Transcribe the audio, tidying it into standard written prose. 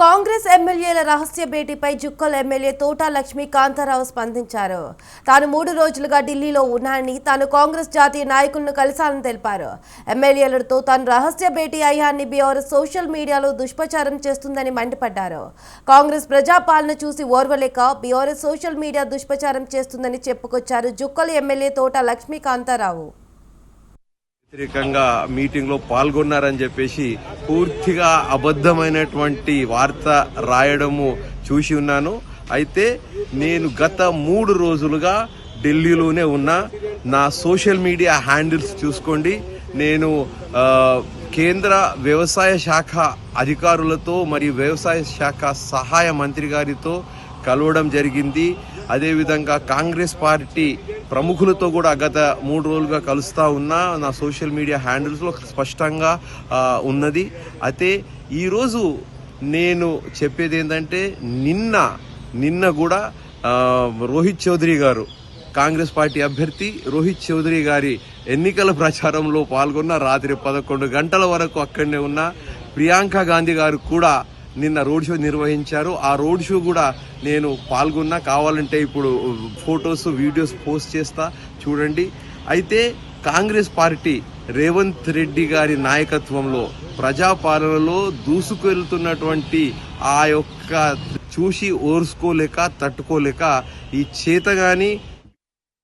కాంగ్రెస్ ఎమ్మెల్యేల రహస్య భేటీపై జుక్కల్ ఎమ్మెల్యే తోటా లక్ష్మీ కాంతారావు స్పందించారు. తాను 3 రోజులుగా ఢిల్లీలో ఉన్నానని, తాను కాంగ్రెస్ జాతీయ నాయకులను కలిశాలని తెలిపారు. ఎమ్మెల్యేలతో తాను రహస్య భేటీ అయ్యాన్ని బీఆర్ఎస్ సోషల్ మీడియాలో దుష్ప్రచారం చేస్తుందని మండిపడ్డారు. కాంగ్రెస్ ప్రజాపాలన చూసి ఓర్వలేక బీఆర్ఎస్ సోషల్ మీడియా దుష్ప్రచారం చేస్తుందని చెప్పుకొచ్చారు జుక్కల్ ఎమ్మెల్యే తోటా లక్ష్మీ కాంతారావు. వ్యతిరేకంగా మీటింగ్ లో పాల్గొన్నారని చెప్పేసి పూర్తిగా అబద్ధమైనటువంటి వార్త రాయడము చూసి ఉన్నాను. అయితే నేను గత 3 రోజులుగా ఢిల్లీలోనే ఉన్నా. నా సోషల్ మీడియా హ్యాండిల్స్ చూసుకోండి. నేను కేంద్ర వ్యవసాయ శాఖ అధికారులతో మరియు వ్యవసాయ శాఖ సహాయ మంత్రి గారితో కలవడం జరిగింది. అదేవిధంగా కాంగ్రెస్ పార్టీ ప్రముఖులతో కూడా గత 3 రోజులుగా కలుస్తా ఉన్నా. నా సోషల్ మీడియా హ్యాండిల్స్లో స్పష్టంగా ఉన్నది. అయితే ఈరోజు నేను చెప్పేది ఏంటంటే నిన్న కూడా రోహిత్ చౌదరి గారు, కాంగ్రెస్ పార్టీ అభ్యర్థి రోహిత్ చౌదరి గారి ఎన్నికల ప్రచారంలో పాల్గొన్న. రాత్రి 11 గంటల వరకు అక్కడనే ఉన్న. ప్రియాంక గాంధీ గారు కూడా నిన్న రోడ్ షో నిర్వహించారు. ఆ రోడ్ షో కూడా నేను పాల్గొన్నా. కావాలంటే ఇప్పుడు ఫొటోస్ వీడియోస్ పోస్ట్ చేస్తా, చూడండి. అయితే కాంగ్రెస్ పార్టీ రేవంత్ రెడ్డి గారి నాయకత్వంలో ప్రజాపాలనలో దూసుకెళ్తున్నటువంటి ఆ యొక్క చూసి ఓర్చుకోలేక తట్టుకోలేక ఈ చేతగాని